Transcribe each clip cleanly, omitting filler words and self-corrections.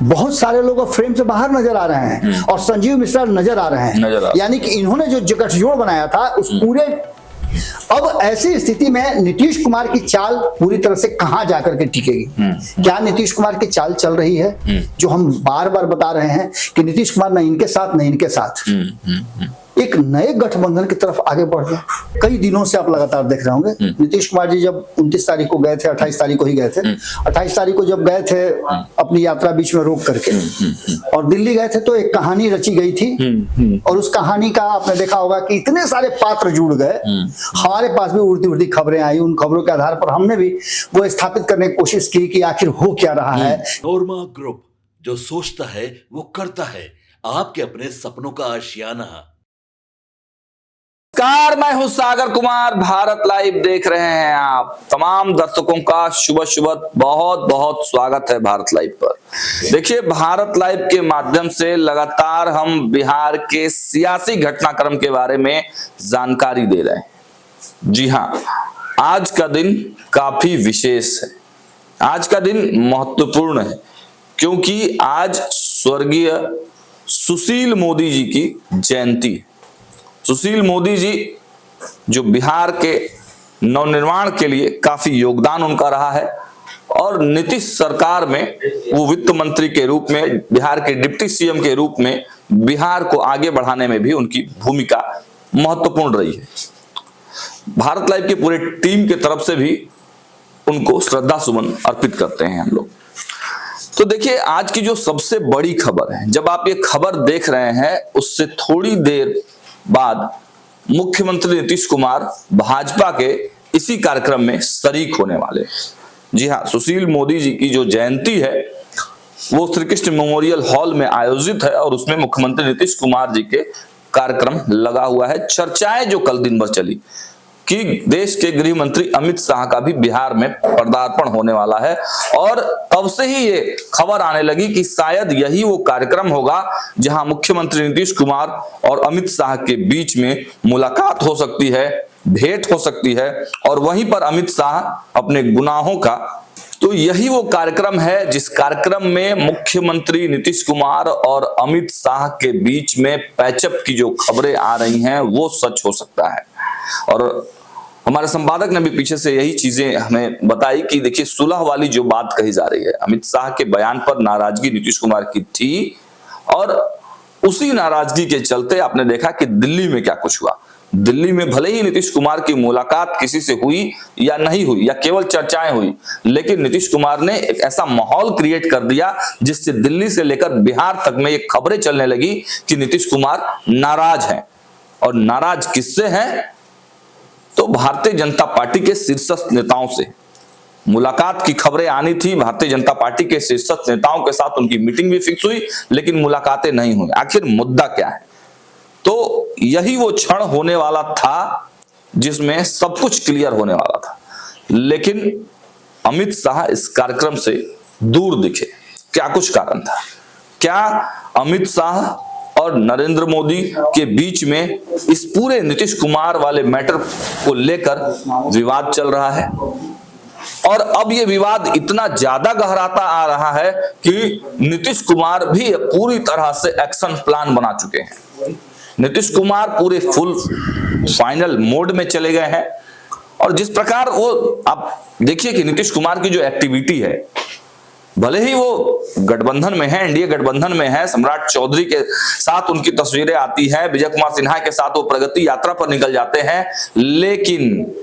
बहुत सारे लोग फ्रेम से बाहर नजर आ रहे हैं और संजीव मिश्रा नजर आ रहे हैं। यानी कि इन्होंने जो गठजोड़ बनाया था उस पूरे, अब ऐसी स्थिति में नीतीश कुमार की चाल पूरी तरह से कहां जाकर के टिकेगी? क्या नीतीश कुमार की चाल चल रही है? जो हम बार बार बता रहे हैं कि नीतीश कुमार न इनके साथ न इनके साथ एक नए गठबंधन की तरफ आगे बढ़ गए। कई दिनों से आप लगातार देख रहे होंगे नीतीश कुमार जी जब 29 तारीख को गए थे, 28 तारीख को ही गए थे, 28 तारीख को जब गए थे अपनी यात्रा बीच में रोक करके और दिल्ली गए थे तो एक कहानी रची गई थी और उस कहानी का आपने देखा होगा कि इतने सारे पात्र जुड़ गए। हमारे पास भी उड़ती उड़ती खबरें आई, उन खबरों के आधार पर हमने भी वो स्थापित करने की कोशिश की कि आखिर हो क्या रहा है। नोरमा ग्रुप, जो सोचता है वो करता है, आपके अपने सपनों का आशियाना। नमस्कार, मैं हूं सागर कुमार। भारत लाइव देख रहे हैं आप। तमाम दर्शकों का सुबह सुबह बहुत बहुत स्वागत है भारत लाइव पर। देखिए, भारत लाइव के माध्यम से लगातार हम बिहार के सियासी घटनाक्रम के बारे में जानकारी दे रहे हैं। जी हां, आज का दिन काफी विशेष है, आज का दिन महत्वपूर्ण है क्योंकि आज स्वर्गीय सुशील मोदी जी की जयंती है। सुशील मोदी जी जो बिहार के नवनिर्माण के लिए काफी योगदान उनका रहा है और नीतीश सरकार में वो वित्त मंत्री के रूप में, बिहार के डिप्टी सीएम के रूप में बिहार को आगे बढ़ाने में भी उनकी भूमिका महत्वपूर्ण रही है। भारत लाइव की पूरी टीम की तरफ से भी उनको श्रद्धा सुमन अर्पित करते हैं हम लोग। तो देखिए, आज की जो सबसे बड़ी खबर है, जब आप ये खबर देख रहे हैं उससे थोड़ी देर बाद मुख्यमंत्री नीतीश कुमार भाजपा के इसी कार्यक्रम में शरीक होने वाले। जी हाँ, सुशील मोदी जी की जो जयंती है वो श्री कृष्ण मेमोरियल हॉल में आयोजित है और उसमें मुख्यमंत्री नीतीश कुमार जी के कार्यक्रम लगा हुआ है। चर्चाएं जो कल दिन भर चली कि देश के गृह मंत्री अमित शाह का भी बिहार में पदार्पण होने वाला है और तब से ही ये खबर आने लगी कि शायद यही वो कार्यक्रम होगा जहां मुख्यमंत्री नीतीश कुमार और अमित शाह के बीच में मुलाकात हो सकती है, भेंट हो सकती है और वहीं पर अमित शाह अपने गुनाहों का, तो यही वो कार्यक्रम है जिस कार्यक्रम में मुख्यमंत्री नीतीश कुमार और अमित शाह के बीच में पैचअप की जो खबरें आ रही हैं वो सच हो सकता है। और हमारे संपादक ने भी पीछे से यही चीजें हमें बताई कि देखिए, सुलह वाली जो बात कही जा रही है, अमित शाह के बयान पर नाराजगी नीतीश कुमार की थी और उसी नाराजगी के चलते आपने देखा कि दिल्ली में क्या कुछ हुआ। दिल्ली में भले ही नीतीश कुमार की मुलाकात किसी से हुई या नहीं हुई या केवल चर्चाएं हुई, लेकिन नीतीश कुमार ने एक ऐसा माहौल क्रिएट कर दिया जिससे दिल्ली से लेकर बिहार तक में ये खबरें चलने लगी कि नीतीश कुमार नाराज हैं। और नाराज किससे हैं? तो भारतीय जनता पार्टी के शीर्षस्थ नेताओं से। मुलाकात की खबरें आनी थी, भारतीय जनता पार्टी के शीर्षस्थ नेताओं के साथ उनकी मीटिंग भी फिक्स हुई, लेकिन मुलाकातें नहीं हुई। आखिर मुद्दा क्या है? तो यही वो क्षण होने वाला था जिसमें सब कुछ क्लियर होने वाला था, लेकिन अमित शाह इस कार्यक्रम से दूर दिखे। क्या कुछ कारण था? क्या अमित शाह और नरेंद्र मोदी के बीच में इस पूरे नीतीश कुमार वाले मैटर को लेकर विवाद चल रहा है? और अब ये विवाद इतना ज्यादा गहराता आ रहा है कि नीतीश कुमार भी पूरी तरह से एक्शन प्लान बना चुके हैं। नीतीश कुमार पूरे फुल फाइनल मोड में चले गए हैं और जिस प्रकार वो, आप देखिए कि नीतीश कुमार की जो एक्टिविटी है, भले ही वो गठबंधन में है, एनडीए गठबंधन में है, सम्राट चौधरी के साथ उनकी तस्वीरें आती हैं, विजय कुमार सिन्हा के साथ वो प्रगति यात्रा पर निकल जाते हैं, लेकिन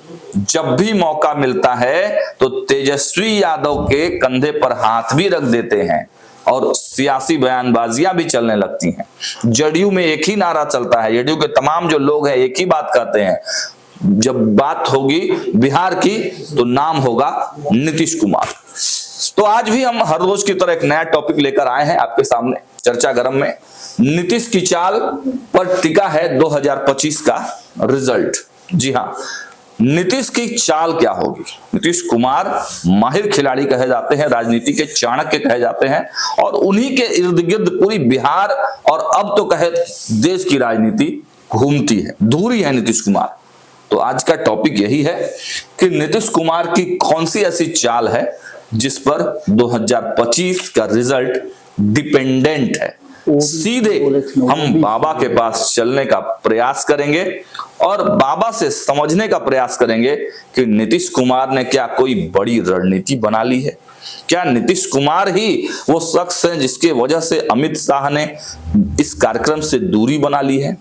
जब भी मौका मिलता है तो तेजस्वी यादव के कंधे पर हाथ भी रख देते हैं और सियासी बयानबाजियां भी चलने लगती हैं। जदयू में एक ही नारा चलता है, जदयू के तमाम जो लोग हैं एक ही बात कहते हैं, जब बात होगी बिहार की तो नाम होगा नीतीश कुमार। तो आज भी हम हर रोज की तरह एक नया टॉपिक लेकर आए हैं आपके सामने चर्चा गरम में। नीतीश की चाल पर टिका है 2025 का रिजल्ट। जी हाँ, नीतीश की चाल क्या होगी? नीतीश कुमार माहिर खिलाड़ी कहे जाते हैं, राजनीति के चाणक्य कहे जाते हैं और उन्हीं के इर्द गिर्द पूरी बिहार और अब तो कहे देश की राजनीति घूमती है, दूरी है नीतीश कुमार। तो आज का टॉपिक यही है कि नीतीश कुमार की कौन सी ऐसी चाल है जिस पर 2025 का रिजल्ट डिपेंडेंट है। सीधे हम बाबा के पास चलने का प्रयास करेंगे और बाबा से समझने का प्रयास करेंगे कि नीतीश कुमार ने क्या कोई बड़ी रणनीति बना ली है। क्या नीतीश कुमार ही वो शख्स है जिसके वजह से अमित शाह ने इस कार्यक्रम से दूरी बना ली है।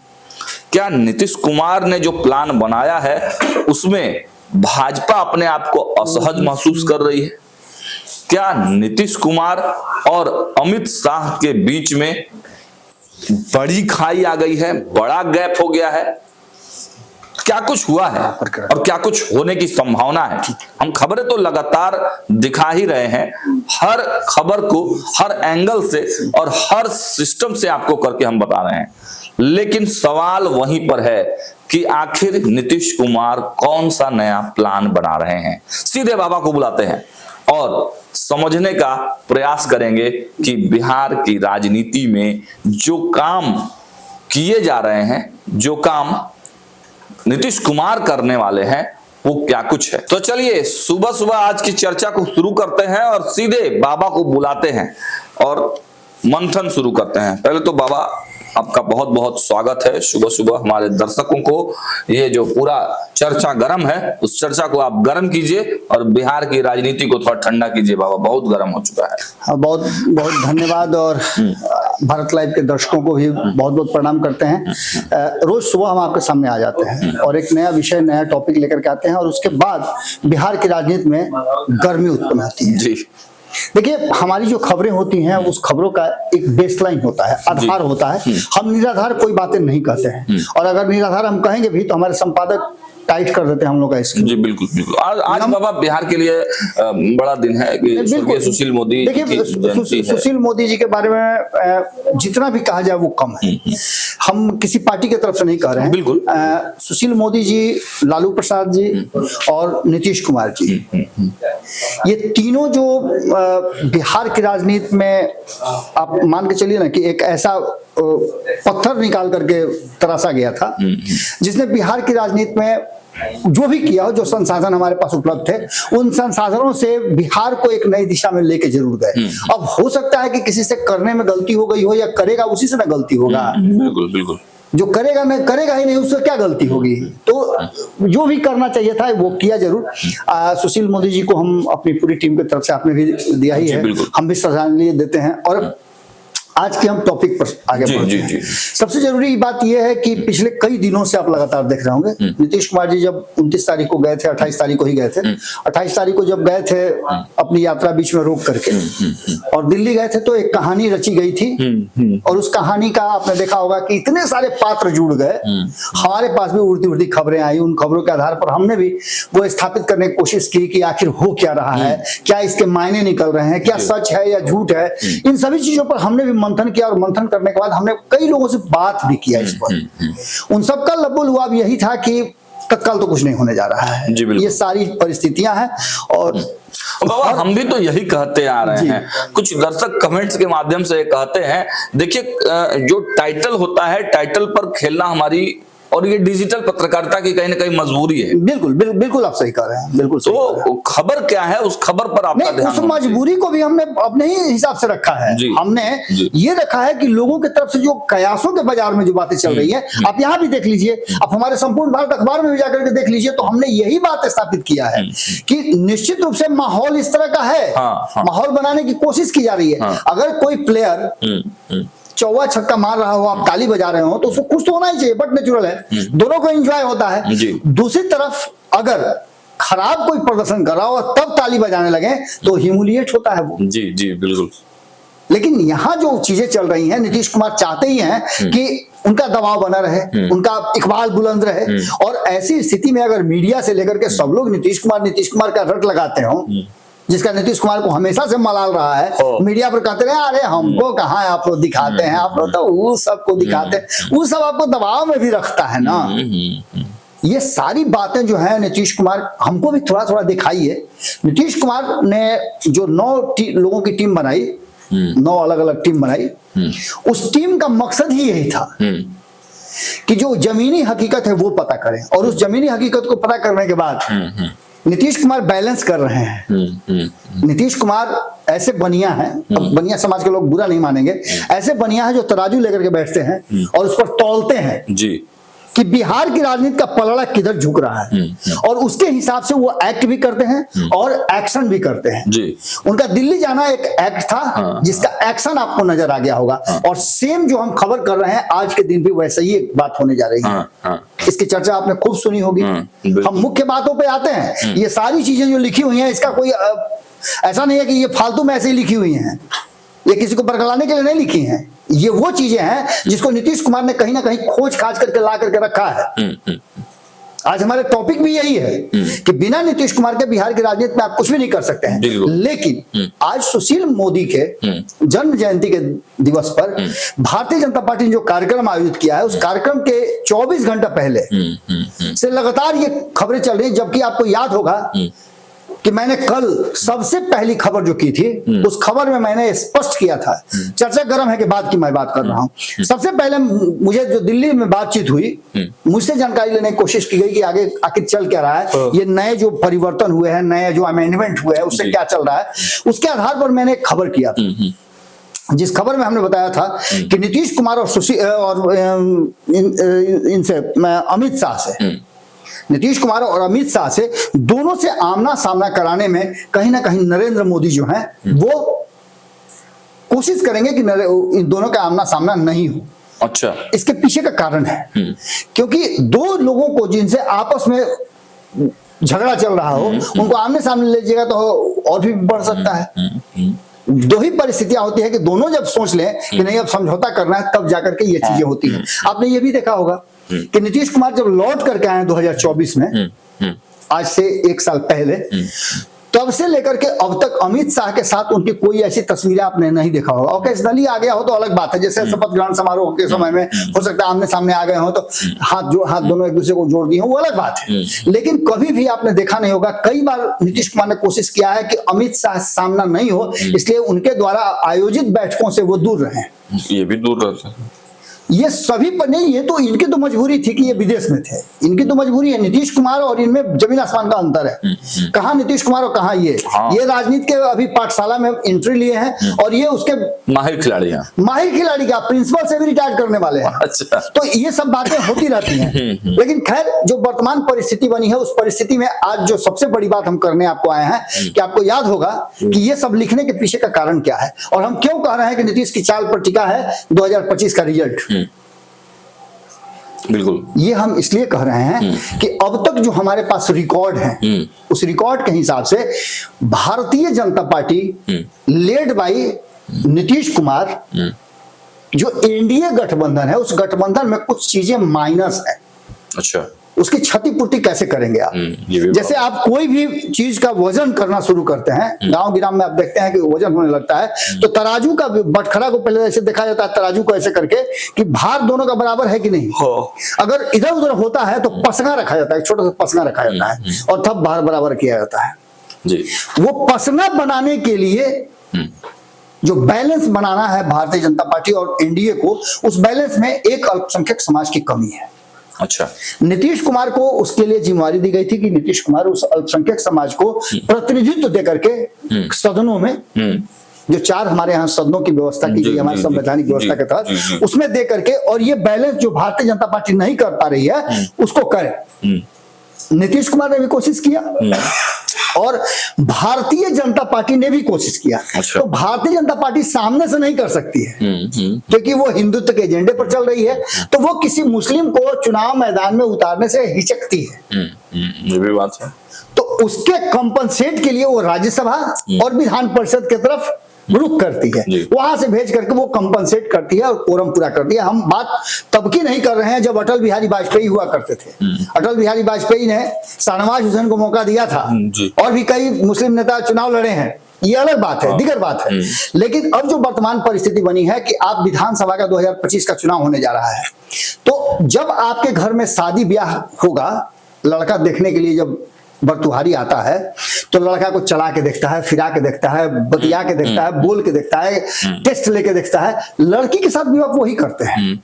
क्या नीतीश कुमार ने जो प्लान बनाया है उसमें भाजपा अपने आप को असहज महसूस कर रही है। क्या नीतीश कुमार और अमित शाह के बीच में बड़ी खाई आ गई है, बड़ा गैप हो गया है। क्या कुछ हुआ है और क्या कुछ होने की संभावना है। हम खबरें तो लगातार दिखा ही रहे हैं, हर खबर को हर एंगल से और हर सिस्टम से आपको करके हम बता रहे हैं, लेकिन सवाल वहीं पर है कि आखिर नीतीश कुमार कौन सा नया प्लान बना रहे हैं। सीधे बाबा को बुलाते हैं और समझने का प्रयास करेंगे कि बिहार की राजनीति में जो काम किए जा रहे हैं, जो काम नीतीश कुमार करने वाले हैं, वो क्या कुछ है। तो चलिए सुबह सुबह आज की चर्चा को शुरू करते हैं और सीधे बाबा को बुलाते हैं और मंथन शुरू करते हैं। पहले तो बाबा आपका बहुत बहुत स्वागत है। सुबह सुबह हमारे दर्शकों को ये जो पूरा चर्चा गर्म है उस चर्चा को आप गर्म कीजिए और बिहार की राजनीति को थोड़ा ठंडा कीजिए। बाबा बहुत गर्म हो चुका है। बहुत बहुत धन्यवाद और भारत लाइव के दर्शकों को भी बहुत बहुत प्रणाम करते हैं। रोज सुबह हम आपके सामने आ जाते हैं और एक नया विषय नया टॉपिक लेकर के आते हैं और उसके बाद बिहार की राजनीति में गर्मी उत्पन्न होती है। जी देखिए, हमारी जो खबरें होती हैं उस खबरों का एक बेसलाइन होता है, आधार होता है। हम निराधार कोई बातें नहीं कहते हैं और अगर निराधार हम कहेंगे भी तो हमारे संपादक टाइट कर देते हैं हम लोग का इसकी। जी बिल्कुल बिल्कुल। आज बाबा बिहार के लिए बड़ा दिन है कि स्वर्गीय सुशील मोदी। देखिए सुशील मोदी जी के बारे में जितना भी कहा जाए वो कम है। हम किसी पार्टी की तरफ से नहीं कह रहे हैं। बिल्कुल सुशील मोदी जी, लालू प्रसाद जी और नीतीश कुमार जी, ये तीनों जो बिहार की राजनीति में आप मान के चलिए ना कि एक ऐसा पत्थर निकाल करके तराशा गया था जिसने बिहार की राजनीति में जो भी किया हो, जो संसाधन हमारे पास उपलब्ध थे उन संसाधनों से बिहार को एक नई दिशा में लेके जरूर गए। अब हो सकता है कि किसी से करने में गलती हो गई हो या करेगा उसी से ना गलती होगा। बिल्कुल बिल्कुल। जो करेगा नहीं करेगा ही नहीं उससे क्या गलती होगी। तो जो भी करना चाहिए था वो किया जरूर। सुशील मोदी जी को हम अपनी पूरी टीम की तरफ से आपने भी दिया ही है, हम भी श्रद्धांजलि देते हैं। और आज के हम टॉपिक पर आगे बढ़ते हैं। सबसे जरूरी बात यह है कि पिछले कई दिनों से आप लगातार देख रहे होंगे नीतीश कुमार जी जब 29 तारीख को गए थे, 28 तारीख को ही गए थे, 28 तारीख को जब गए थे अपनी यात्रा बीच में रोक करके और दिल्ली गए थे तो एक कहानी रची गई थी और उस कहानी का आपने देखा होगा कि इतने सारे पात्र जुड़ गए। हमारे पास भी उड़ती उड़ती खबरें आई, उन खबरों के आधार पर हमने भी वो स्थापित करने की कोशिश की कि आखिर हो क्या रहा है, क्या इसके मायने निकल रहे हैं, क्या सच है या झूठ है। इन सभी चीजों पर हमने भी मंथन किया और मंथन करने के बाद हमने कई लोगों से बात भी किया इस पर। उन सबका लब्बो लुआब यही था कि तत्काल तो कुछ नहीं होने जा रहा है, ये सारी परिस्थितियां हैं। और बाबा हम भी तो यही कहते आ रहे हैं, कुछ दर्शक कमेंट्स के माध्यम से कहते हैं, देखिए जो टाइटल होता है टाइटल पर खेलना हमारी और ये डिजिटल पत्रकारिता की कहीं ना कहीं मजबूरी है। बिल्कुल बिल्कुल आप सही कह रहे हैं। बिल्कुल तो खबर क्या है उस खबर पर आपका ध्यान। उस मजबूरी को भी हमने अपने ही हिसाब से रखा है। हमने ये रखा है कि लोगों की तरफ से जो कयासों के बाजार में जो बातें चल रही है, आप यहाँ भी देख लीजिए, आप हमारे संपूर्ण भारत अखबार में भी जाकर के देख लीजिए, तो हमने यही बात स्थापित किया है कि निश्चित रूप से माहौल इस तरह का है, माहौल बनाने की कोशिश की जा रही है। अगर कोई प्लेयर चौवा छक्का मार रहा हो, आप ताली बजा रहे हो, तो उसको कुछ तो होना ही चाहिए, बट नेचुरल है, दोनों को एंजॉय होता है। दूसरी तरफ अगर खराब कोई प्रदर्शन कर रहा हो तब ताली बजाने लगे तो ह्यूमिलिएट होता है वो। जी जी बिल्कुल। लेकिन यहाँ जो चीजें चल रही हैं, नीतीश कुमार चाहते ही हैं कि उनका दबाव बना रहे, उनका इकबाल बुलंद रहे, और ऐसी स्थिति में अगर मीडिया से लेकर के सब लोग नीतीश कुमार का रट लगाते हो, जिसका नीतीश कुमार को हमेशा से मलाल रहा है, मीडिया पर कहते रहे अरे हमको कहाँ आप लोग दिखाते हैं, आप लोग तो वो सबको दिखाते हैं, वो सब आपको दबाव में भी रखता है ना। ये सारी बातें जो है नीतीश कुमार हमको भी थोड़ा थोड़ा दिखाई है। नीतीश कुमार ने जो 9 लोगों की टीम बनाई, 9 अलग अलग टीम बनाई, उस टीम का मकसद ही यही था कि जो जमीनी हकीकत है वो पता करें, और उस जमीनी हकीकत को पता करने के बाद नीतीश कुमार बैलेंस कर रहे हैं। नीतीश कुमार ऐसे बनिया हैं, अब बनिया समाज के लोग बुरा नहीं मानेंगे, ऐसे बनिया हैं जो तराजू लेकर के बैठते हैं और उस पर तौलते हैं जी कि बिहार की राजनीति का पलड़ा किधर झुक रहा है, और उसके हिसाब से वो एक्ट भी करते हैं और एक्शन भी करते हैं जी। उनका दिल्ली जाना एक एक्ट था जिसका एक्शन आपको नजर आ गया होगा, और सेम जो हम खबर कर रहे हैं आज के दिन भी वैसे ही एक बात होने जा रही है। इसकी चर्चा आपने खूब सुनी होगी। हम मुख्य बातों पे आते हैं। ये सारी चीजें जो लिखी हुई हैं, इसका कोई ऐसा नहीं है कि ये फालतू में ऐसे ही लिखी हुई हैं, ये किसी को बरगलाने के लिए नहीं लिखी हैं। ये वो चीजें हैं जिसको नीतीश कुमार ने कहीं ना कहीं खोज खाज करके ला करके रखा है। आज हमारे टॉपिक भी यही है कि बिना नीतीश कुमार के बिहार की राजनीति में आप कुछ भी नहीं कर सकते हैं। लेकिन आज सुशील मोदी के जन्म जयंती के दिवस पर भारतीय जनता पार्टी ने जो कार्यक्रम आयोजित किया है, उस कार्यक्रम के 24 घंटा पहले से लगातार ये खबरें चल रही हैं। जबकि आपको याद होगा कि मैंने कल सबसे पहली खबर जो की थी, उस खबर में मैंने स्पष्ट किया था, चर्चा गर्म है के बाद की मैं बात कर रहा हूं। सबसे पहले मुझे जो दिल्ली में बातचीत हुई, मुझसे जानकारी लेने की कोशिश की गई कि आगे आखिर चल क्या रहा है, ये नए जो परिवर्तन हुए हैं, नए जो अमेंडमेंट हुए हैं, उससे क्या चल रहा है। उसके आधार पर मैंने एक खबर किया था, जिस खबर में हमने बताया था कि नीतीश कुमार और इनसे अमित शाह से, नीतीश कुमार और अमित शाह से, दोनों से आमना सामना कराने में कहीं ना कहीं नरेंद्र मोदी जो हैं वो कोशिश करेंगे कि इन दोनों का आमना सामना नहीं हो। अच्छा, इसके पीछे का कारण है क्योंकि दो लोगों को जिनसे आपस में झगड़ा चल रहा हो, उनको आमने सामने ले जाएगा तो और भी बढ़ सकता है। दो ही परिस्थितियां होती है कि दोनों जब सोच लें कि नहीं अब समझौता करना है, तब जाकर के ये चीजें होती हैं। आपने ये भी देखा होगा कि नीतीश कुमार जब लौट करके आए 2024 में, आज से 1 साल पहले, तब से लेकर के अब तक अमित शाह के साथ उनकी कोई ऐसी तस्वीरें आपने नहीं देखा होगा। ओकेजनली आ गया हो तो अलग बात है, जैसे शपथ ग्रहण समारोह के समय में हो सकता है आमने सामने आ गए हो तो हाथ दोनों एक दूसरे को जोड़ दिए हो, वो अलग बात है। लेकिन कभी भी आपने देखा नहीं होगा, कई बार नीतीश कुमार ने कोशिश किया है कि अमित शाह सामना नहीं हो, इसलिए उनके द्वारा आयोजित बैठकों से वो दूर रहे। ये भी दूर रहते हैं। ये सभी पर नहीं, ये तो इनकी तो मजबूरी थी कि ये विदेश में थे, इनकी तो मजबूरी है। नीतीश कुमार और इनमें जमीन आसमान का अंतर है। कहाँ नीतीश कुमार और कहाँ ये। ये राजनीति के अभी पाठशाला में एंट्री लिए हैं और ये उसके माहिर खिलाड़ी का प्रिंसिपल से भी रिटायर करने वाले हैं। अच्छा। तो ये सब बातें होती रहती हैं। लेकिन खैर, जो वर्तमान परिस्थिति बनी है, उस परिस्थिति में आज जो सबसे बड़ी बात हम करने आपको आए हैं कि आपको याद होगा कि ये सब लिखने के पीछे का कारण क्या है और हम क्यों कह रहे हैं कि नीतीश की चाल पर टिका है 2025 का रिजल्ट। बिल्कुल, ये हम इसलिए कह रहे हैं कि अब तक जो हमारे पास रिकॉर्ड है, उस रिकॉर्ड के हिसाब से Bharatiya Janata party led by Nitish Kumar, जो एनडीए गठबंधन है, उस गठबंधन में कुछ चीजें माइनस है। अच्छा, उसकी क्षतिपूर्ति कैसे करेंगे आप। जैसे आप कोई भी चीज का वजन करना शुरू करते हैं, गांव गिराम में आप देखते हैं कि वजन होने लगता है, तो तराजू का बटखरा को पहले ऐसे देखा जाता है, तराजू को ऐसे करके कि भार दोनों का बराबर है कि नहीं। अगर इधर उधर होता है तो पसंगा रखा जाता है, छोटा सा पसंगा रखा जाता है और तब भार बराबर किया जाता है जी। वो पसंगा बनाने के लिए जो बैलेंस बनाना है भारतीय जनता पार्टी और एनडीए को, उस बैलेंस में एक अल्पसंख्यक समाज की कमी है। अच्छा, नीतीश कुमार को उसके लिए जिम्मेवारी दी गई थी कि नीतीश कुमार उस अल्पसंख्यक समाज को प्रतिनिधित्व दे करके सदनों में, जो 4 हमारे यहाँ सदनों की व्यवस्था की गई हमारे संवैधानिक व्यवस्था के तहत, उसमें दे करके, और ये बैलेंस जो भारतीय जनता पार्टी नहीं कर पा रही है उसको करे। नीतीश कुमार ने भी कोशिश किया और भारतीय जनता पार्टी ने भी कोशिश किया। अच्छा। तो भारतीय जनता पार्टी सामने से नहीं कर सकती है क्योंकि वो हिंदुत्व के एजेंडे पर चल रही है, तो वो किसी मुस्लिम को चुनाव मैदान में उतारने से हिचकती है। ये भी बात है। तो उसके कंपनसेट के लिए वो राज्यसभा और विधान परिषद की तरफ रुख करती है, वहां से भेज करके वो कंपनसेट करती है और कोरम पूरा करती है। हम बात तब की नहीं कर रहे हैं जब अटल बिहारी वाजपेयी हुआ करते थे। अटल बिहारी वाजपेयी ने शाहनवाज हुसैन को मौका दिया था और भी कई मुस्लिम नेता चुनाव लड़े हैं, ये अलग बात है, दिगर बात है। लेकिन अब जो वर्तमान परिस्थिति बनी है कि आप विधानसभा का 2025 का चुनाव होने जा रहा है, तो जब आपके घर में शादी ब्याह होगा, लड़का देखने के लिए जब बरतुहारी आता है तो लड़का को चला के देखता है, फिरा के देखता है, बतिया के देखता है, बोल के देखता है, टेस्ट लेके देखता है। लड़की के साथ भी आप वही करते हैं।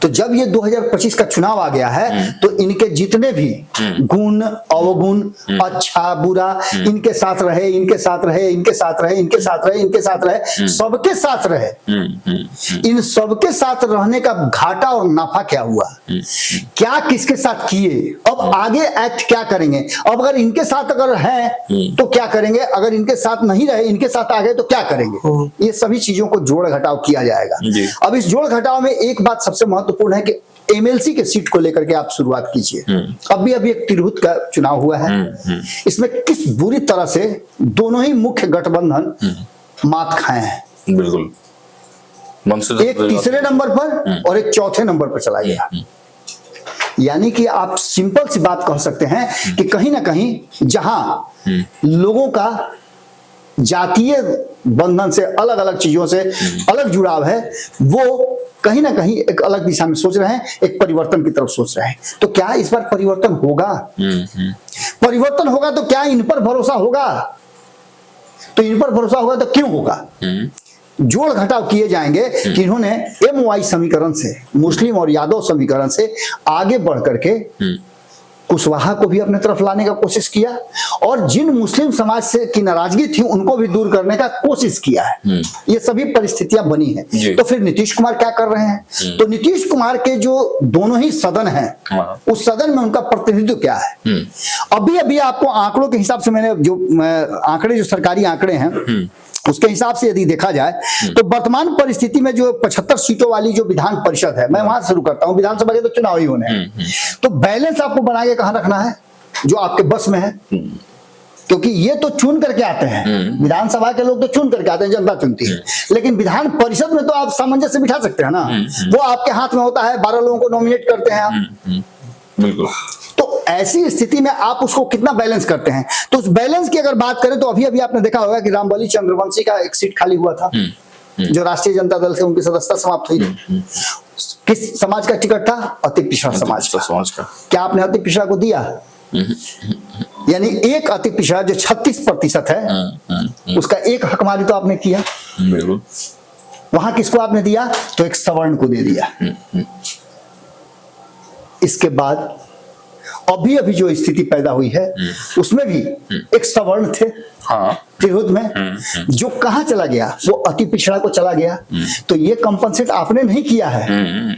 तो जब ये 2025 का चुनाव आ गया है तो इनके जितने भी गुण अवगुण अच्छा बुरा इनके साथ रहे, इनके साथ रहे, इनके साथ रहे, इनके साथ रहे, इनके साथ रहे, सबके साथ रहे। इन सबके साथ रहने का घाटा और नाफा क्या हुआ, क्या किसके साथ किए, अब आगे एक्ट क्या करेंगे, अब अगर इनके साथ अगर है तो क्या करेंगे, अगर इनके साथ नहीं रहे इनके साथ आ गए तो क्या करेंगे, ये सभी चीजों को जोड़ घटाव किया जाएगा। अब इस जोड़ घटाव में एक बात सबसे महत्वपूर्ण है कि एमएलसी के सीट को लेकर के आप शुरुआत कीजिए। अभी एक तिरहुत का चुनाव हुआ है, इसमें किस बुरी तरह से दोनों ही मुख्य गठबंधन मात खाए हैं। बिल्कुल, एक तीसरे नंबर पर और एक चौथे नंबर पर चला गया। यानी कि आप सिंपल सी बात कह सकते हैं कि कहीं ना कहीं जहां लोगों का जातीय बंधन से अलग अलग चीजों से अलग जुड़ाव है, वो कहीं ना कहीं एक अलग दिशा में सोच रहे हैं, एक परिवर्तन की तरफ सोच रहे हैं। तो क्या इस बार परिवर्तन होगा? परिवर्तन होगा तो क्या इन पर भरोसा होगा? तो इन पर भरोसा होगा तो क्यों होगा? जोड़ घटाव किए जाएंगे कि इन्होंने MY समीकरण से, मुस्लिम और यादव समीकरण से आगे बढ़ करके कुशवाहा को भी अपने तरफ लाने का कोशिश किया और जिन मुस्लिम समाज से की नाराजगी थी उनको भी दूर करने का कोशिश किया है। ये सभी परिस्थितियां बनी हैं। तो फिर नीतीश कुमार क्या कर रहे हैं? तो नीतीश कुमार के जो दोनों ही सदन हैं, उस सदन में उनका प्रतिनिधित्व क्या है? अभी आपको आंकड़ों के हिसाब से मैंने जो आंकड़े, जो सरकारी आंकड़े हैं उसके हिसाब से यदि देखा जाए तो वर्तमान परिस्थिति में जो 75 सीटों वाली जो विधान परिषद है, मैं वहां से शुरू करता हूं, विधानसभा के तो चुनाव ही होने हैं, तो बैलेंस आपको बना के कहां रखना है जो आपके बस में है, क्योंकि ये तो चुन करके आते हैं, विधानसभा के लोग तो चुन करके आते हैं, जनता चुनती है, लेकिन विधान परिषद में तो आप सामंजस्य बिठा सकते हैं ना, वो आपके हाथ में होता है, 12 लोगों को नॉमिनेट करते हैं आप। बिल्कुल। तो ऐसी स्थिति में आप उसको कितना बैलेंस करते हैं? तो उस बैलेंस की अगर बात करें तो अभी आपने देखा होगा कि रामबली चंद्रवंशी का एक सीट खाली हुआ था, जो राष्ट्रीय जनता दल से उनकी सदस्यता समाप्त हुई। किस समाज का टिकट था? अति पिछड़ा समाज का। क्या आपने अति पिछड़ा को दिया? यानी एक अति पिछड़ा जो 36% है उसका एक हकमारी तो आपने किया। वहां किसको आपने दिया? तो एक सवर्ण को दे दिया। इसके बाद अभी जो स्थिति पैदा हुई है उसमें भी एक सवर्ण थे तिरहुत में, जो कहां चला गया? वो अति पिछड़ा को चला गया। तो ये कंपनसेट आपने नहीं किया है,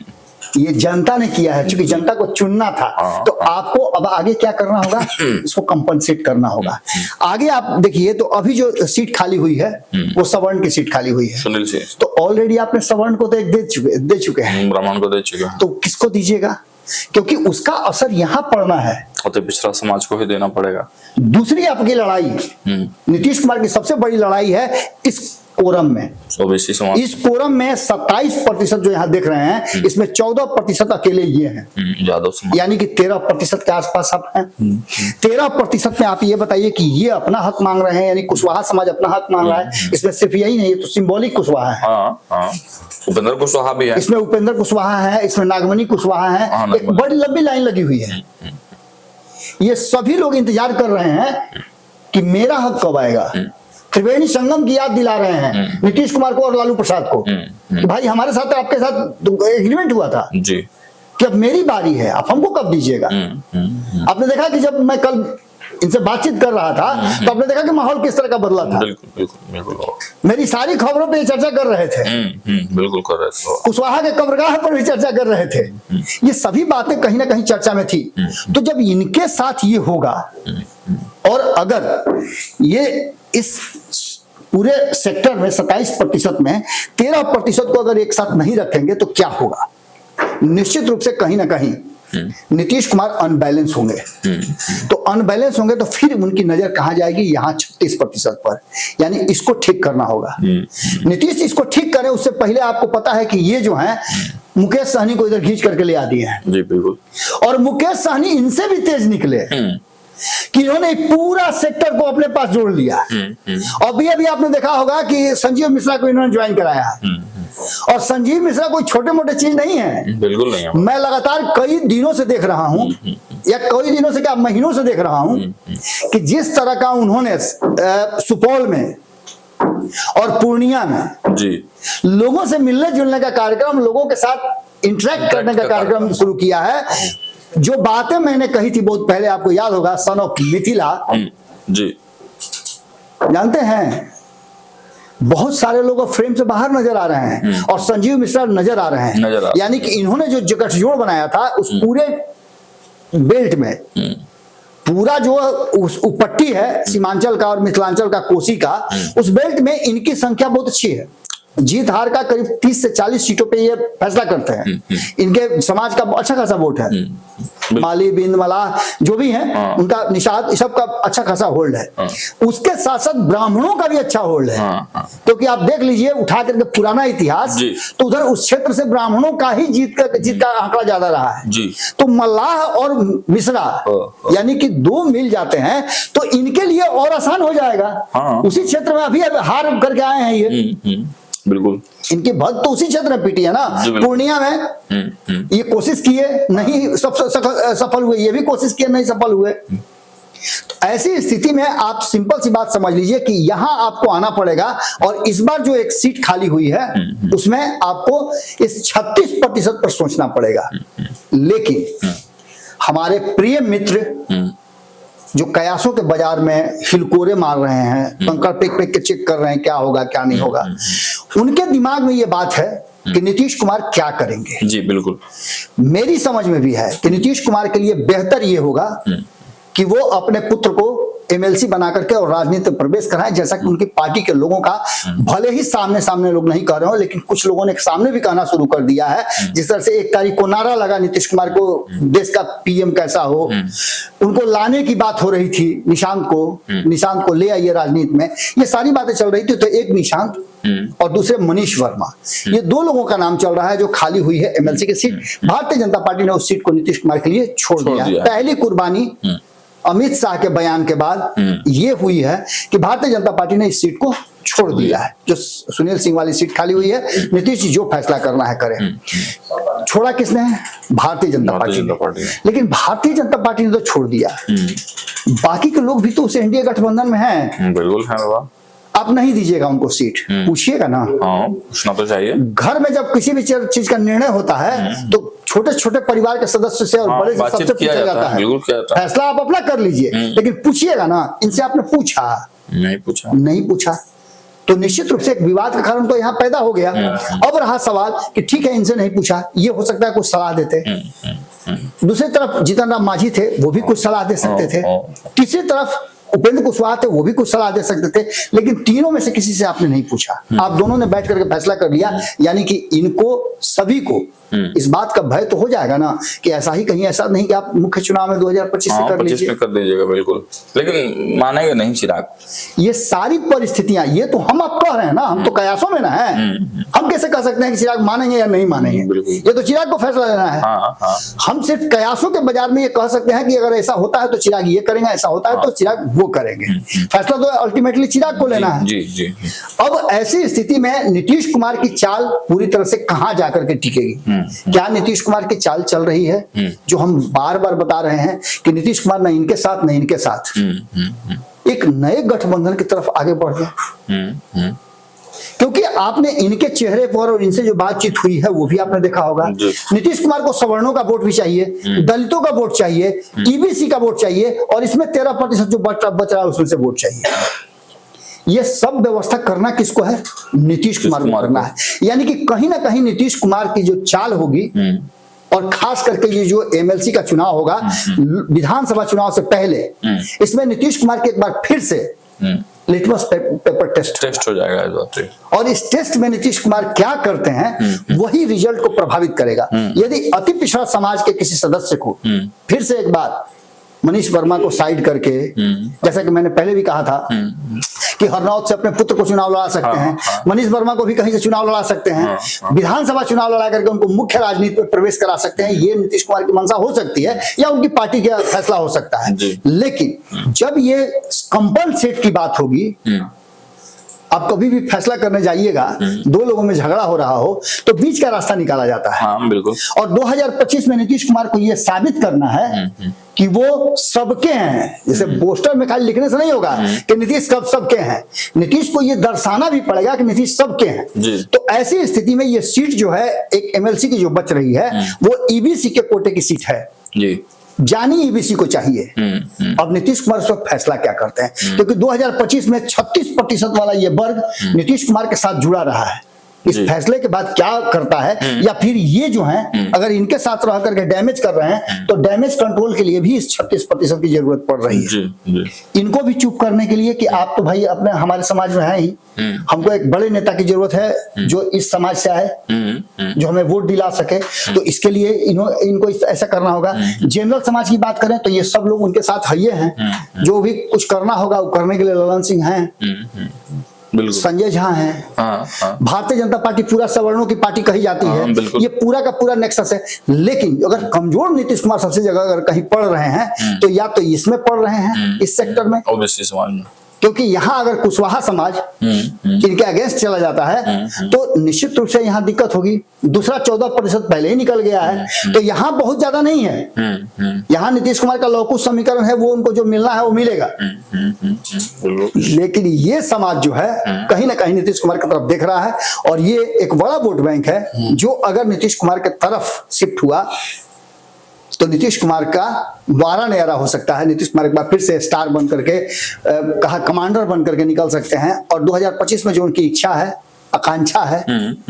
ये जनता ने किया है, क्योंकि जनता को चुनना था। तो आपको अब आगे क्या करना होगा? इसको कंपनसेट करना होगा। आगे आप देखिए तो अभी जो सीट खाली हुई है वो सवर्ण की सीट खाली हुई है, सुनील सिंह। तो ऑलरेडी आपने सवर्ण को तो एक दे चुके हैं, ब्राह्मण को दे चुके हैं, तो किसको दीजिएगा? क्योंकि उसका असर यहां पड़ना है, अति पिछड़ा समाज को ही देना पड़ेगा। दूसरी आपकी लड़ाई, नीतीश कुमार की सबसे बड़ी लड़ाई है इस कोरम में। ओबीसी समाज, इस कोरम में 27% जो यहाँ देख रहे हैं, इसमें 14% अकेले ये हैं, यादव समाज, यानी कि 13% के आसपास आप हैं। 13% में आप ये बताइए कि ये अपना हक मांग रहे हैं, यानी कुशवाहा समाज अपना हक मांग रहा है। इसमें सिर्फ यही नहीं, तो सिंबॉलिक कुशवाहा है, उपेंद्र कुशवाहा भी है, इसमें उपेंद्र कुशवाहा है, इसमें नागमणि कुशवाहा है, एक बड़ी लंबी लाइन लगी हुई है। ये सभी लोग इंतजार कर रहे हैं कि मेरा हक कब आएगा। त्रिवेणी संगम की याद दिला रहे हैं नीतीश कुमार को और लालू प्रसाद को कि भाई हमारे साथ आपके साथ एग्रीमेंट हुआ था जी कि अब मेरी बारी है, आप हमको कब दीजिएगा। आपने देखा कि जब मैं कल इनसे बातचीत कर रहा था तो आपने देखा कि माहौल किस तरह का बदला था। बिल्कुल। मेरी सारी खबरों पे चर्चा कर रहे थे, बिल्कुल कर रहे थे, कुशवाहा के कब्रगाह पर भी चर्चा कर रहे थे। ये सभी बातें कहीं ना कहीं चर्चा में थी। तो जब इनके साथ ये होगा और अगर ये इस पूरे सेक्टर में 27% में 13% को अगर एक साथ नहीं रखेंगे तो क्या होगा? निश्चित रूप से कहीं ना कहीं नीतीश कुमार अनबैलेंस होंगे। तो अनबैलेंस होंगे तो फिर उनकी नजर कहां जाएगी? यहाँ 36% पर, यानी इसको ठीक करना होगा। नीतीश इसको ठीक करें उससे पहले आपको पता है कि ये जो है मुकेश सहनी को इधर खींच करके ले आ दिए हैं जी, बिल्कुल। और मुकेश सहनी इनसे भी तेज निकले कि इन्होंने पूरा सेक्टर को अपने पास जोड़ लिया। अभी आपने देखा होगा कि संजीव मिश्रा को इन्होंने ज्वाइन कराया है, और संजीव मिश्रा कोई छोटे मोटे चीज नहीं है, बिल्कुल नहीं है। मैं लगातार कई दिनों से देख रहा हूं, या कई दिनों से क्या महीनों से देख रहा हूं कि जिस तरह का उन्होंने सुपौल में और पूर्णिया में जी लोगों से मिलने जुलने का कार्यक्रम, लोगों के साथ इंटरेक्ट करने का कार्यक्रम शुरू किया है। जो बातें मैंने कही थी बहुत पहले, आपको याद होगा, सन ऑफ मिथिला जी, जानते हैं बहुत सारे लोग अब फ्रेम से बाहर नजर आ रहे हैं और संजीव मिश्रा नजर आ रहे हैं। यानी कि इन्होंने जो गठजोड़ बनाया था उस पूरे बेल्ट में, पूरा जो उस पट्टी है सीमांचल का और मिथिलांचल का, कोसी का, उस बेल्ट में इनकी संख्या बहुत अच्छी है। जीत हार का करीब 30 से 40 सीटों पे ये फैसला करते हैं। इनके समाज का अच्छा खासा वोट है, माली, बिंद, मलाह जो भी हैं उनका, निषाद, सबका अच्छा खासा होल्ड है। उसके साथ साथ ब्राह्मणों का भी अच्छा होल्ड है, क्योंकि आप देख लीजिए उठा करके पुराना इतिहास, तो उधर उस क्षेत्र से ब्राह्मणों का ही जीत का आंकड़ा ज्यादा रहा है। तो मल्लाह और मिश्रा यानी कि दो मिल जाते हैं तो इनके लिए और आसान हो जाएगा। उसी क्षेत्र में अभी हार करके आए हैं ये, बिल्कुल इनके भक्त तो उसी क्षेत्र में पीटी है ना, पूर्णिया में ये कोशिश किए नहीं सफल हुए, ये भी कोशिश किए नहीं सफल हुए। तो ऐसी स्थिति में आप सिंपल सी बात समझ लीजिए कि यहां आपको आना पड़ेगा और इस बार जो एक सीट खाली हुई है उसमें आपको इस 36% पर सोचना पड़ेगा। लेकिन हमारे प्रिय मित्र जो कयासों के बाजार में हिलकोरे मार रहे हैं, कंकड़ फेंक फेंक के चेक कर रहे हैं क्या होगा क्या नहीं होगा, उनके दिमाग में ये बात है कि नीतीश कुमार क्या करेंगे। जी बिल्कुल, मेरी समझ में भी है कि नीतीश कुमार के लिए बेहतर ये होगा कि वो अपने पुत्र को एमएलसी बना करके और राजनीति में प्रवेश कराएं, जैसा कि उनकी पार्टी के लोगों का, भले ही सामने सामने लोग नहीं कह रहे हो, लेकिन कुछ लोगों ने सामने भी कहना शुरू कर दिया है। जिस तरह से 1 तारीख को नारा लगा नीतीश कुमार को देश का पीएम कैसा हो, उनको लाने की बात हो रही थी, निशांत को ले आइए राजनीति में, ये सारी बातें चल रही थी। तो एक निशांत और दूसरे मनीष वर्मा, ये 2 लोगों का नाम चल रहा है जो खाली हुई है एमएलसी की सीट। भारतीय जनता पार्टी ने उस सीट को नीतीश कुमार के लिए छोड़ दिया। पहली कुर्बानी अमित शाह के बयान के बाद ये हुई है कि भारतीय जनता पार्टी ने इस सीट को छोड़ दिया है। जो सुनील सिंह वाली सीट खाली हुई है, नीतीश जी जो फैसला करना है करें। छोड़ा किसने? भारतीय जनता पार्टी ने। लेकिन भारतीय जनता पार्टी ने तो छोड़ दिया, बाकी के लोग भी तो उस एनडीए गठबंधन में हैं। बिल्कुल है बाबा, आप नहीं दीजिएगा उनको सीट, पूछिएगा ना। पूछना तो चाहिए। घर में जब किसी भी चीज का निर्णय होता है तो छोटे छोटे परिवार के सदस्य से और बड़े से सबसे पूछा जाता है। फैसला आप अपना कर लीजिए, लेकिन पूछिएगा ना। इनसे आपने पूछा? नहीं पूछा तो निश्चित रूप से एक विवाद का कारण तो यहाँ पैदा हो गया। अब रहा सवाल कि ठीक है इनसे नहीं पूछा, ये हो सकता है कुछ सलाह देते। दूसरी तरफ जीतन राम मांझी थे, वो भी कुछ सलाह दे सकते थे। तीसरी तरफ उपेंद्र कुशवाहा थे, वो भी कुछ सलाह दे सकते थे। लेकिन तीनों में से किसी से आपने नहीं पूछा, आप दोनों ने बैठ करके फैसला कर लिया। यानी कि इनको सभी को इस बात का भय तो हो जाएगा ना कि ऐसा ही कहीं ऐसा नहीं कि आप मुख्य चुनाव में 2025 से कर लीजिए। कर दीजिएगा बिल्कुल, लेकिन मानेंगे नहीं चिराग। ये सारी परिस्थितियां, ये तो हम आप कह रहे हैं ना, हम तो कयासों में ना है। हम कैसे कह सकते हैं कि चिराग मानेंगे या नहीं मानेंगे? ये तो चिराग को फैसला लेना है। हम सिर्फ कयासों के बाजार में ये कह सकते हैं कि अगर ऐसा होता है तो चिराग ये करेंगे, ऐसा होता है तो चिराग वो करेंगे। फैसला तो अल्टीमेटली चिराग को लेना है। जी। अब ऐसी स्थिति में नीतीश कुमार की चाल पूरी तरह से कहां जाकर के टिकेगी? क्या नीतीश कुमार की चाल चल रही है जो हम बार बार बता रहे हैं कि नीतीश कुमार न इनके साथ न इनके साथ एक नए गठबंधन की तरफ आगे बढ़ गए? क्योंकि आपने इनके चेहरे पर और इनसे जो बातचीत हुई है वो भी आपने देखा होगा। नीतीश कुमार को सवर्णों का वोट भी चाहिए, दलितों का वोट चाहिए, ईबीसी का वोट चाहिए और इसमें 13% जो बच रहा है उसमें से वोट चाहिए। ये सब व्यवस्था करना किसको है? नीतीश कुमार को करना है। यानी कि कहीं ना कहीं नीतीश कुमार की जो चाल होगी और खास करके ये जो एमएलसी का चुनाव होगा विधानसभा चुनाव से पहले, इसमें नीतीश कुमार के एक बार फिर से लिटमस पेपर टेस्ट हो जाएगा इस बात। और इस टेस्ट में नीतीश कुमार क्या करते हैं वही रिजल्ट को प्रभावित करेगा। यदि अति पिछड़ा समाज के किसी सदस्य को फिर से एक बार मनीष वर्मा को साइड करके, जैसा कि मैंने पहले भी कहा था कि हरनौत से अपने पुत्र को चुनाव लड़ा सकते हैं, मनीष वर्मा को भी कहीं से चुनाव लड़ा सकते हैं, विधानसभा चुनाव लड़ा करके उनको मुख्य राजनीति में प्रवेश करा सकते हैं, ये नीतीश कुमार की मंशा हो सकती है या उनकी पार्टी का फैसला हो सकता है। लेकिन जब ये कंपल सेट की बात होगी, आप कभी भी फैसला करने जाइएगा, 2 लोगों में झगड़ा हो रहा हो तो बीच का रास्ता निकाला जाता है। बिल्कुल। और 2025 में नीतीश कुमार को यह साबित करना है कि वो सबके हैं। जैसे पोस्टर में खाली लिखने से नहीं होगा कि नीतीश कब सबके हैं, नीतीश को ये दर्शाना भी पड़ेगा कि नीतीश सबके हैं। तो ऐसी स्थिति में ये सीट जो है एक एमएलसी की जो बच रही है वो ईबीसी के कोटे की सीट है जी, जानी ईबीसी को चाहिए। अब नीतीश कुमार इस वक्त फैसला क्या करते हैं, क्योंकि 2025 में 36% वाला ये वर्ग नीतीश कुमार के साथ जुड़ा रहा है। इस फैसले के बाद क्या करता है, या फिर ये जो हैं अगर इनके साथ रह करके डैमेज कर रहे हैं तो डैमेज कंट्रोल के लिए भी इस 36% की जरूरत पड़ रही है। इनको भी चुप करने के लिए कि आप तो भाई अपने हमारे समाज में है ही, हमको एक बड़े नेता की जरूरत है जो इस समाज से आए, जो हमें वोट दिला सके। तो इसके लिए इनको ऐसा करना होगा। जनरल समाज की बात करें तो ये सब लोग उनके साथ है हैं, जो भी कुछ करना होगा वो करने के लिए ललन सिंह हैं, संजय झा हैं, भारतीय जनता पार्टी पूरा सवर्णों की पार्टी कही जाती है, ये पूरा का पूरा नेक्सस है। लेकिन अगर कमजोर नीतीश कुमार सबसे जगह अगर कहीं पढ़ रहे हैं तो या तो इसमें पढ़ रहे हैं, इस सेक्टर में, ओबीसी समाज में, क्योंकि यहाँ अगर कुशवाहा समाज इनके अगेंस्ट चला जाता है तो निश्चित रूप से यहाँ दिक्कत होगी। दूसरा 14% पहले ही निकल गया है, तो यहाँ बहुत ज्यादा नहीं है। यहाँ नीतीश कुमार का लौकुश समीकरण है, वो उनको जो मिलना है वो मिलेगा। लेकिन ये समाज जो है कहीं ना कहीं नीतीश कुमार की तरफ देख रहा है, और ये एक बड़ा वोट बैंक है जो अगर नीतीश कुमार के तरफ शिफ्ट हुआ तो नीतीश कुमार का वारा न्यारा हो सकता है। नीतीश कुमार एक बार फिर से स्टार बन करके कहा कमांडर बन करके निकल सकते हैं, और 2025 में जो उनकी इच्छा है, आकांक्षा है,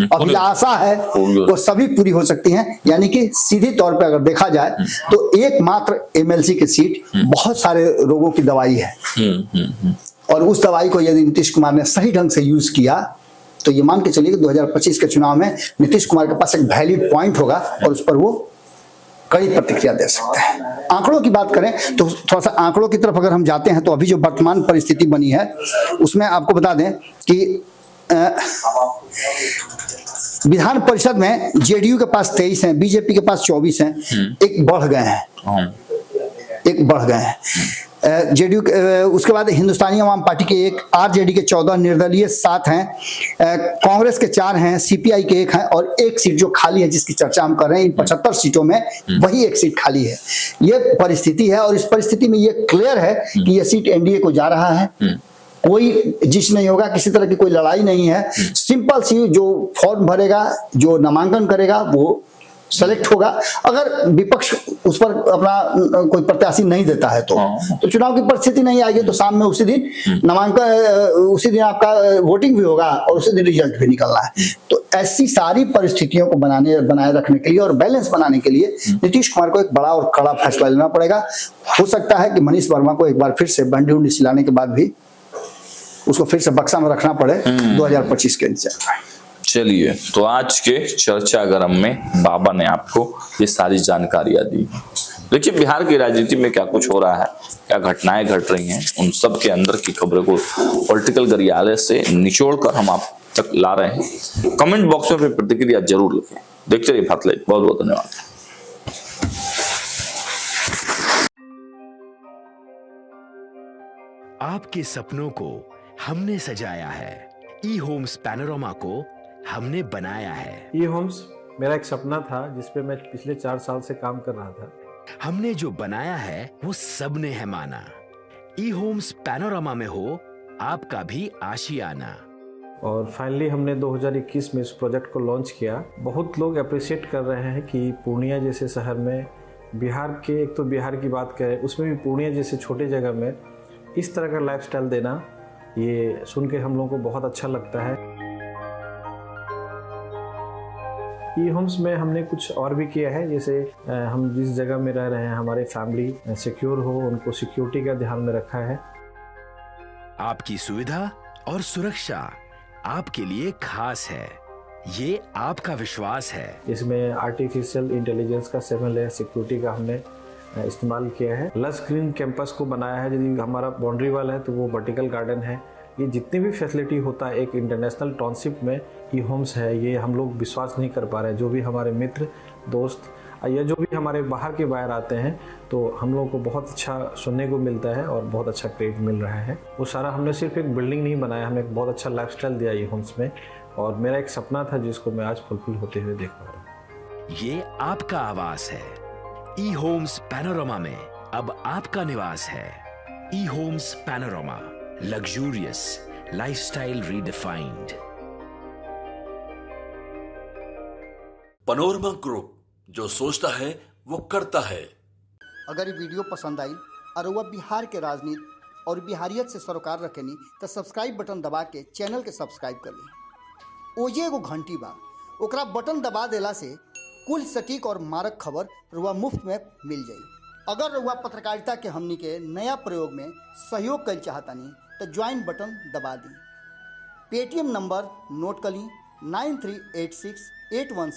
अभिलाषा है, वो सभी पूरी हो सकती हैं। यानी कि सीधी तौर पे अगर देखा जाए तो एकमात्र एमएलसी की सीट बहुत सारे रोगों की दवाई है, और उस दवाई को यदि नीतीश कुमार ने सही ढंग से यूज किया तो ये मान के चलिए कि 2025 के चुनाव में नीतीश कुमार के पास एक वैलिड पॉइंट होगा और उस पर वो कड़ी प्रतिक्रिया दे सकते हैं। आंकड़ों की बात करें तो थोड़ा सा आंकड़ों की तरफ अगर हम जाते हैं तो अभी जो वर्तमान परिस्थिति बनी है उसमें आपको बता दें कि विधान परिषद में जेडीयू के पास 23 हैं, बीजेपी के पास 24 हैं, एक बढ़ गए हैं जेडीयू। उसके बाद हिंदुस्तानी अवाम पार्टी के 1, आरजेडी के 14, निर्दलीय 7 हैं, कांग्रेस के 4 हैं, सीपीआई के 1 हैं, और एक सीट जो खाली है जिसकी चर्चा हम कर रहे हैं, इन 75 सीटों में वही एक सीट खाली है। ये परिस्थिति है, और इस परिस्थिति में ये क्लियर है कि ये सीट एनडीए को जा रहा है। कोई जिस नहीं होगा, किसी तरह की कोई लड़ाई नहीं है। सिंपल सी जो फॉर्म भरेगा, जो नामांकन करेगा वो सेलेक्ट होगा। अगर विपक्ष उस पर अपना कोई प्रत्याशी नहीं देता है तो चुनाव की परिस्थिति नहीं आएगी, तो शाम में उसी दिन नामांकन, उसी दिन आपका वोटिंग भी होगा और उसी दिन रिजल्ट भी निकलना है। तो ऐसी सारी परिस्थितियों को बनाए रखने के लिए और बैलेंस बनाने के लिए नीतीश कुमार को एक बड़ा और कड़ा फैसला लेना पड़ेगा। हो सकता है कि मनीष वर्मा को एक बार फिर से बंडी उंडी सिलाने के बाद भी उसको फिर से बक्सा में रखना पड़े 2025 के इंतजार। चलिए, तो आज के चर्चा गरम में बाबा ने आपको ये सारी जानकारियां दी। देखिए, बिहार की राजनीति में क्या कुछ हो रहा है, क्या घटनाएं घट रही हैं, उन सब के अंदर की खबरों को पॉलिटिकल गरियाले से निचोड़कर हम आप तक ला रहे हैं। कमेंट बॉक्स में अपनी प्रतिक्रिया जरूर लिखें। देखते रहिए भारत लाइव। बहुत बहुत धन्यवाद। आपके सपनों को हमने सजाया है, ई होम्स पैनोरामा को हमने बनाया है। ई होम्स मेरा एक सपना था जिस पे मैं पिछले 4 साल से काम कर रहा था। हमने जो बनाया है वो सबने है माना। ई होम्स पैनोरामा में हो आपका भी आशियाना। और फाइनली हमने 2021 में इस प्रोजेक्ट को लॉन्च किया। बहुत लोग अप्रिशिएट कर रहे हैं कि पूर्णिया जैसे शहर में, बिहार के, एक तो बिहार की बात करें उसमें भी पूर्णिया जैसे छोटे जगह में इस तरह का लाइफस्टाइल देना, ये सुन के हम लोगों को बहुत अच्छा लगता है। ई होम्स में हमने कुछ और भी किया है, जैसे हम जिस जगह में रह रहे हैं हमारे फैमिली सिक्योर हो, उनको सिक्योरिटी का ध्यान में रखा है। आपकी सुविधा और सुरक्षा आपके लिए खास है, ये आपका विश्वास है। इसमें आर्टिफिशियल इंटेलिजेंस का 7 लेयर सिक्योरिटी का हमने इस्तेमाल किया है। लस ग्रीन कैंपस को बनाया है। यदि हमारा बाउंड्री वाल है तो वो वर्टिकल गार्डन है। ये जितनी भी फैसिलिटी होता है एक इंटरनेशनल टाउनशिप में ई होम्स है, ये हम लोग विश्वास नहीं कर पा रहे हैं। जो भी हमारे मित्र दोस्त या जो भी हमारे बाहर के बाहर आते हैं तो हम लोगों को बहुत अच्छा सुनने को मिलता है और बहुत अच्छा क्रेडिट मिल रहा है। वो सारा हमने सिर्फ एक बिल्डिंग नहीं बनाया, हमें एक बहुत अच्छा लाइफस्टाइल दिया ई होम्स में, और मेरा एक सपना था जिसको मैं आज फुलफिल होते हुए देख पा रहा हूँ। ये आपका आवास है। ई होम्स पैनोरामा में अब आपका निवास है। E homes Panorama, luxurious lifestyle redefined. Panorama group, जो सोचता है वो करता है। अगर ये वीडियो पसंद आई और वह बिहार के राजनीति और बिहारियत से सरोकार रखेनी तो सब्सक्राइब बटन दबा के चैनल के सब्सक्राइब कर ली। ओजे एगो घंटी बा, ओकरा बटन दबा देला से कुल सटीक और मारक खबर रुआ मुफ्त में मिल जाई। अगर रुआ पत्रकारिता के हमनी के नया प्रयोग में सहयोग कर चाहतानी तो ज्वाइन बटन दबा दी। पेटीएम नंबर नोट कर ली 938681